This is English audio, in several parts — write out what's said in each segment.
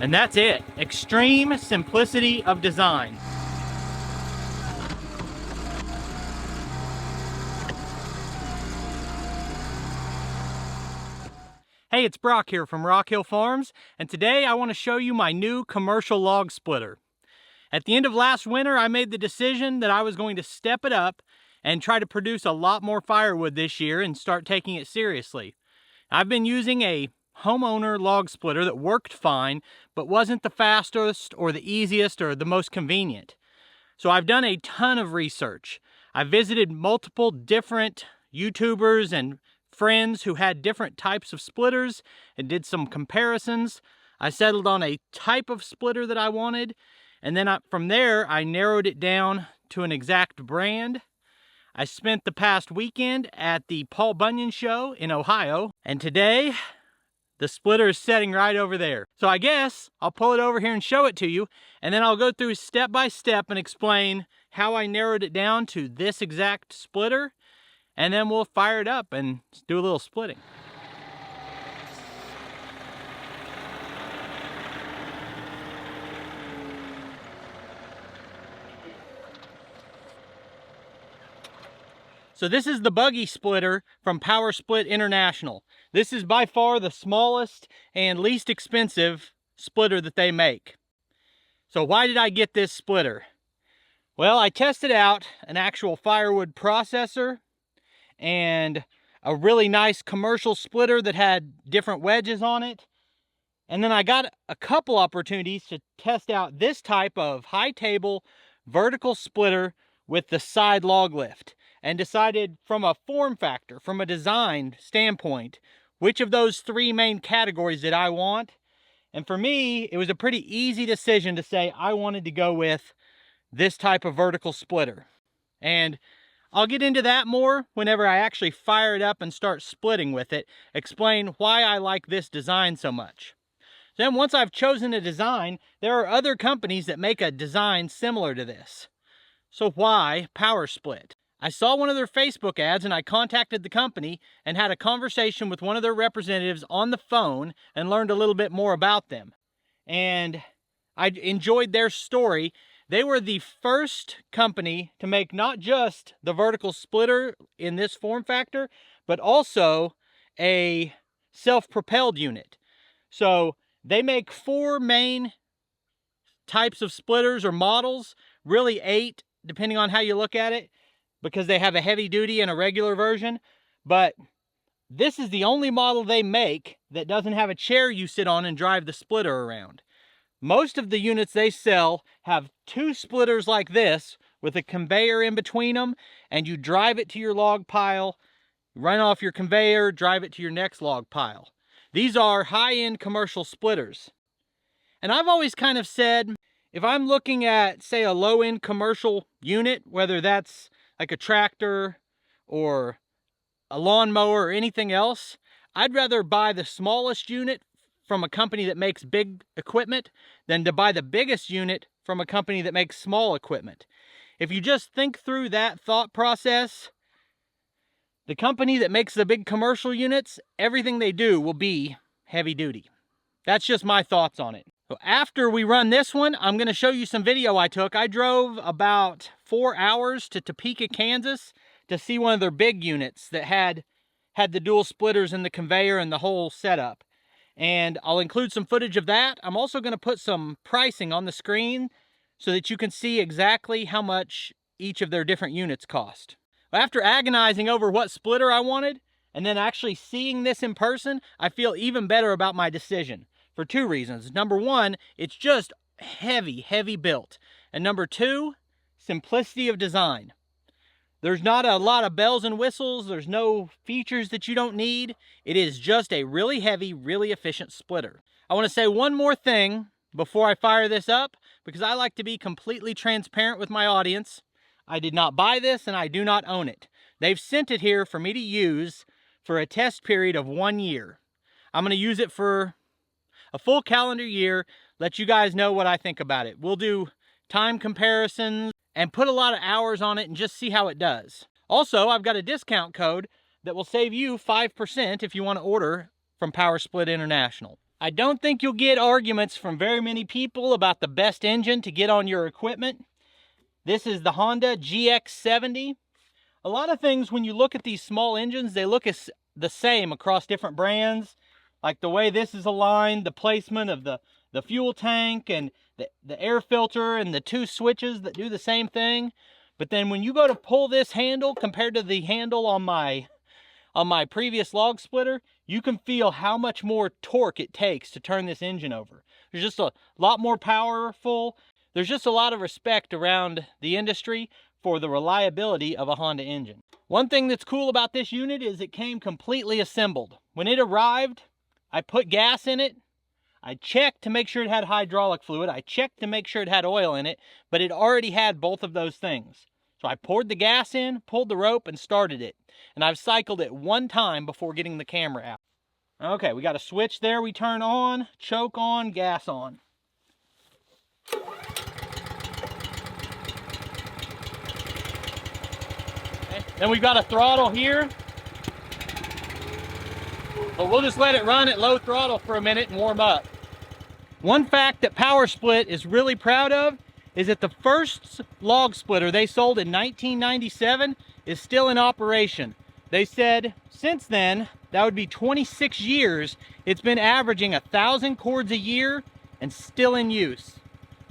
And that's it. Extreme simplicity of design. Hey, it's Brock here from Rockhill Farms, and today I want to show you my new commercial log splitter. At the end of last winter, I made the decision that I was going to step it up and try to produce a lot more firewood this year and start taking it seriously. I've been using a homeowner log splitter that worked fine, but wasn't the fastest or the easiest or the most convenient. So I've done a ton of research. I visited multiple different YouTubers and friends who had different types of splitters and did some comparisons. I settled on a type of splitter that I wanted, and then from there I narrowed it down to an exact brand. I spent the past weekend at the Paul Bunyan show in Ohio, and today the splitter is sitting right over there. So I guess I'll pull it over here and show it to you, and then I'll go through step by step and explain how I narrowed it down to this exact splitter, and then we'll fire it up and do a little splitting. So this is the buggy splitter from Power Split International. This is by far the smallest and least expensive splitter that they make. So why did I get this splitter? Well, I tested out an actual firewood processor and a really nice commercial splitter that had different wedges on it. And then I got a couple opportunities to test out this type of high table vertical splitter with the side log lift, and decided from a form factor, from a design standpoint, which of those three main categories did I want. And for me, it was a pretty easy decision to say I wanted to go with this type of vertical splitter. And I'll get into that more whenever I actually fire it up and start splitting with it, explain why I like this design so much. Then once I've chosen a design, there are other companies that make a design similar to this. So why Power Split? I saw one of their Facebook ads and I contacted the company and had a conversation with one of their representatives on the phone and learned a little bit more about them. And I enjoyed their story. They were the first company to make not just the vertical splitter in this form factor, but also a self-propelled unit. So they make 4 main types of splitters or models, really 8 depending on how you look at it, because they have a heavy duty and a regular version. But this is the only model they make that doesn't have a chair you sit on and drive the splitter around. Most of the units they sell have 2 splitters like this with a conveyor in between them, and you drive it to your log pile, run off your conveyor, drive it to your next log pile. These are high-end commercial splitters. And I've always kind of said, if I'm looking at, say, a low-end commercial unit, whether that's like a tractor or a lawnmower or anything else, I'd rather buy the smallest unit from a company that makes big equipment than to buy the biggest unit from a company that makes small equipment. If you just think through that thought process, the company that makes the big commercial units, everything they do will be heavy duty. That's just my thoughts on it. So after we run this one, I'm going to show you some video I took. I drove about 4 hours to Topeka, Kansas to see one of their big units that had the dual splitters and the conveyor and the whole setup. And I'll include some footage of that. I'm also going to put some pricing on the screen so that you can see exactly how much each of their different units cost. After agonizing over what splitter I wanted, and then actually seeing this in person, I feel even better about my decision for 2 reasons. Number 1, it's just heavy built. And number 2, simplicity of design. There's not a lot of bells and whistles. There's no features that you don't need. It is just a really heavy, really efficient splitter. I want to say one more thing before I fire this up, because I like to be completely transparent with my audience. I did not buy this and I do not own it. They've sent it here for me to use for a test period of 1 year. I'm going to use it for a full calendar year, let you guys know what I think about it. We'll do time comparisons and put a lot of hours on it and just see how it does. Also, I've got a discount code that will save you 5% if you want to order from Power Split International. I don't think you'll get arguments from very many people about the best engine to get on your equipment. This is the Honda GX70. A lot of things, when you look at these small engines, they look as the same across different brands. Like the way this is aligned, the placement of the fuel tank and the air filter and the two switches that do the same thing. But then when you go to pull this handle compared to the handle on my previous log splitter, you can feel how much more torque it takes to turn this engine over. There's just a lot more powerful. There's just a lot of respect around the industry for the reliability of a Honda engine. One thing that's cool about this unit is it came completely assembled. When it arrived, I put gas in it. I checked to make sure it had hydraulic fluid. I checked to make sure it had oil in it, but it already had both of those things. So I poured the gas in, pulled the rope, and started it. And I've cycled it one time before getting the camera out. Okay, we got a switch there we turn on, choke on, gas on. Then we've got a throttle here. But we'll just let it run at low throttle for a minute and warm up. One fact that Power Split is really proud of is that the first log splitter they sold in 1997 is still in operation. They said since then, that would be 26 years, it's been averaging 1,000 cords a year and still in use.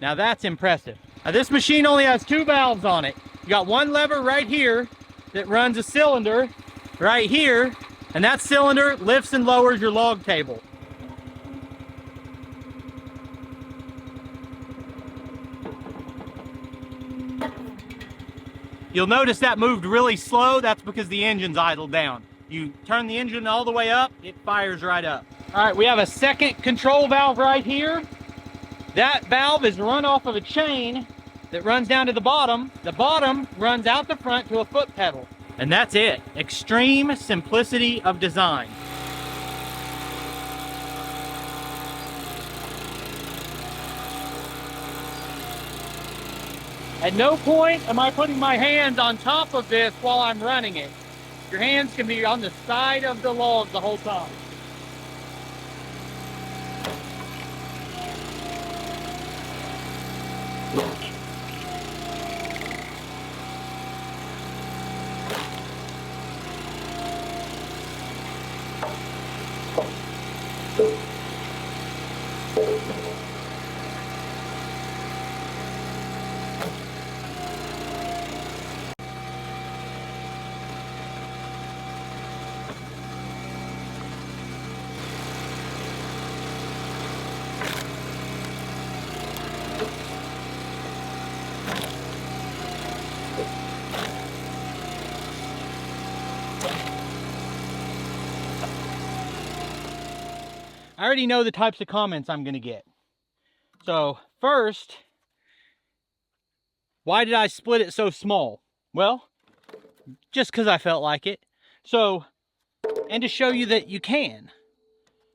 Now that's impressive. Now this machine only has 2 valves on it. You got one lever right here that runs a cylinder right here, and that cylinder lifts and lowers your log table. You'll notice that moved really slow. That's because the engine's idled down. You turn the engine all the way up, it fires right up. All right, we have a second control valve right here. That valve is run off of a chain that runs down to the bottom. The bottom runs out the front to a foot pedal. And that's it. Extreme simplicity of design. At no point am I putting my hands on top of this while I'm running it. Your hands can be on the side of the log the whole time. I already know the types of comments I'm going to get. So first, why did I split it so small? Well, just because I felt like it. So, and to show you that you can.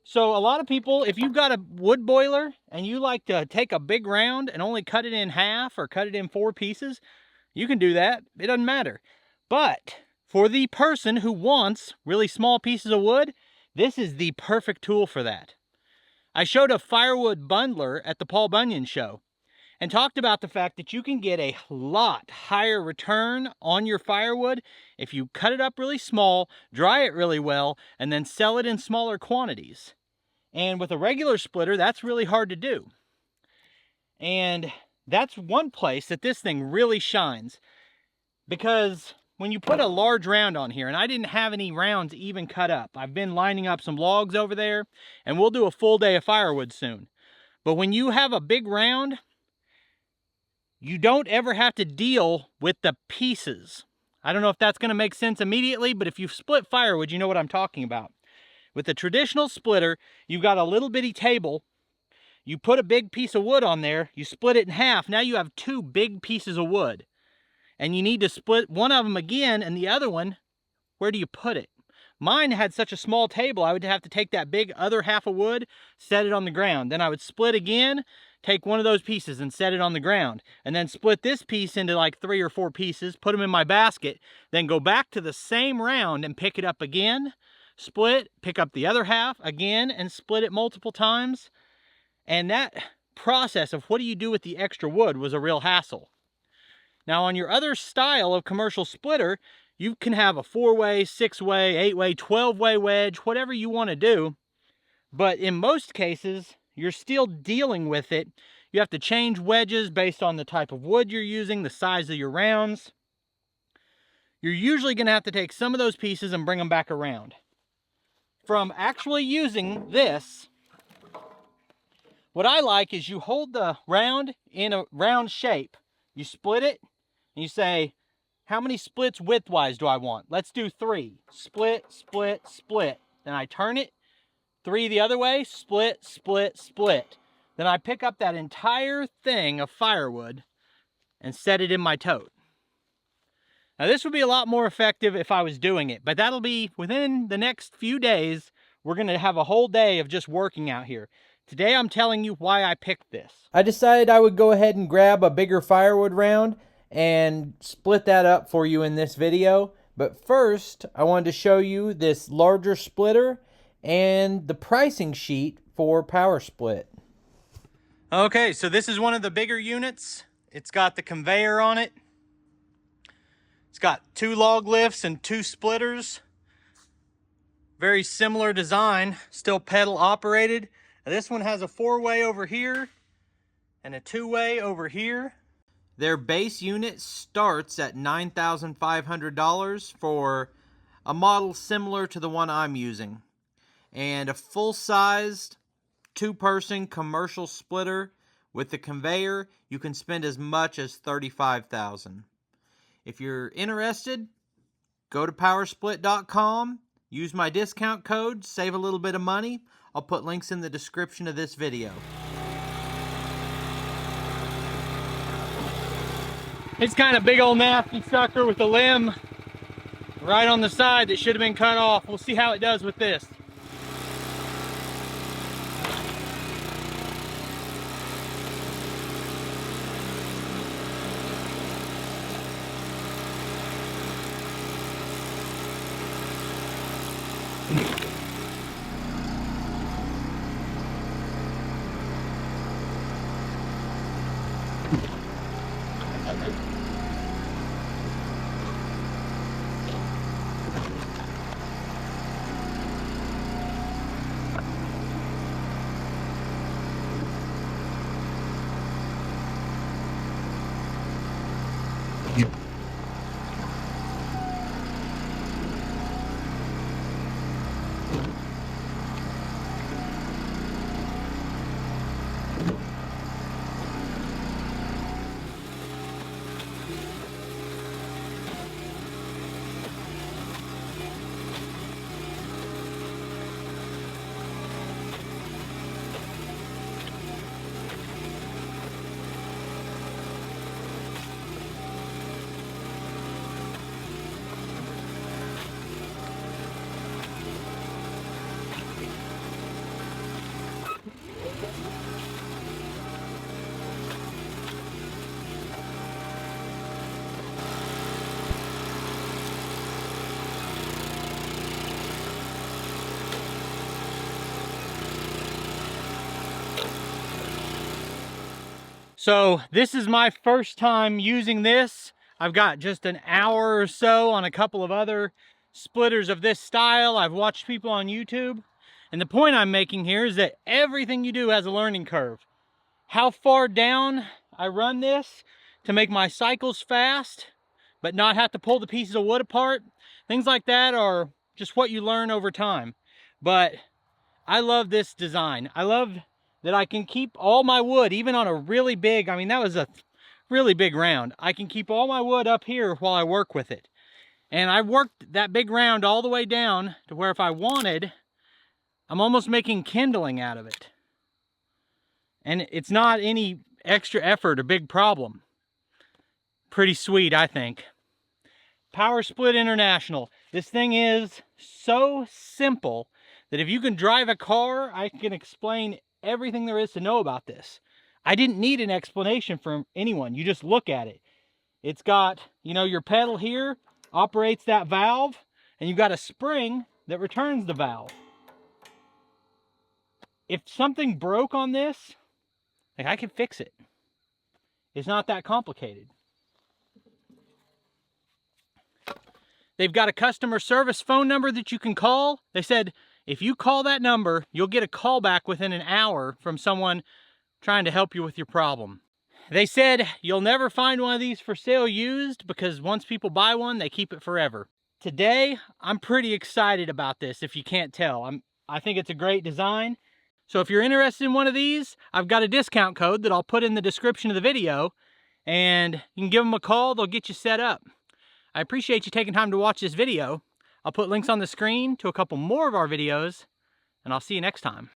So a lot of people, if you've got a wood boiler and you like to take a big round and only cut it in half or cut it in 4 pieces, you can do that. It doesn't matter. But for the person who wants really small pieces of wood, this is the perfect tool for that. I showed a firewood bundler at the Paul Bunyan show and talked about the fact that you can get a lot higher return on your firewood if you cut it up really small, dry it really well, and then sell it in smaller quantities. And with a regular splitter, that's really hard to do. And that's one place that this thing really shines, because when you put a large round on here, and I didn't have any rounds even cut up. I've been lining up some logs over there, and we'll do a full day of firewood soon. But when you have a big round, you don't ever have to deal with the pieces. I don't know if that's going to make sense immediately, but if you've split firewood, you know what I'm talking about. With a traditional splitter, you've got a little bitty table. You put a big piece of wood on there, you split it in half. Now you have 2 big pieces of wood. And you need to split one of them again, and the other one, where do you put it? Mine had such a small table, I would have to take that big other half of wood, set it on the ground. Then I would split again, take one of those pieces and set it on the ground. And then split this piece into like 3 or 4 pieces, put them in my basket, then go back to the same round and pick it up again. split, pick up the other half again and split it multiple times. And that process of what do you do with the extra wood was a real hassle. Now on your other style of commercial splitter, you can have a 4-way, 6-way, 8-way, 12-way wedge, whatever you want to do. But in most cases, you're still dealing with it. You have to change wedges based on the type of wood you're using, the size of your rounds. You're usually going to have to take some of those pieces and bring them back around. From actually using this, what I like is you hold the round in a round shape. You split it, and you say, how many splits widthwise do I want? Let's do 3. Split, split, split. Then I turn it, 3 the other way, split, split, split. Then I pick up that entire thing of firewood and set it in my tote. Now this would be a lot more effective if I was doing it, but that'll be within the next few days. We're gonna have a whole day of just working out here. Today I'm telling you why I picked this. I decided I would go ahead and grab a bigger firewood round and split that up for you in this video. But first, I wanted to show you this larger splitter and the pricing sheet for Power Split. Okay, so this is one of the bigger units. It's got the conveyor on it. It's got 2 log lifts and 2 splitters. Very similar design, still pedal operated. Now this one has a 4-way over here and a 2-way over here. Their base unit starts at $9,500 for a model similar to the one I'm using. And a full-sized 2-person commercial splitter with the conveyor, you can spend as much as $35,000. If you're interested, go to powersplit.com, use my discount code, save a little bit of money. I'll put links in the description of this video. It's kind of big old nasty sucker with a limb right on the side that should have been cut off. We'll see how it does with this. So this is my first time using this. I've got just an hour or so on a couple of other splitters of this style. I've watched people on YouTube. And the point I'm making here is that everything you do has a learning curve. How far down I run this to make my cycles fast, but not have to pull the pieces of wood apart. Things like that are just what you learn over time. But I love this design. I love that I can keep all my wood, even on a really big, I mean, that was a really big round. I can keep all my wood up here while I work with it. And I worked that big round all the way down to where if I wanted, I'm almost making kindling out of it. And it's not any extra effort or big problem. Pretty sweet, I think. Power Split International. This thing is so simple that if you can drive a car, I can explain everything there is to know about this. I didn't need an explanation from anyone. You just look at it. It's got, you know, your pedal here operates that valve, and you've got a spring that returns the valve. If something broke on this, like, I can fix it. It's not that complicated. They've got a customer service phone number that you can call. They said if you call that number, you'll get a call back within an hour from someone trying to help you with your problem. They said you'll never find one of these for sale used because once people buy one, they keep it forever. Today, I'm pretty excited about this, if you can't tell. I think it's a great design. So if you're interested in one of these, I've got a discount code that I'll put in the description of the video, and you can give them a call, they'll get you set up. I appreciate you taking time to watch this video. I'll put links on the screen to a couple more of our videos, and I'll see you next time.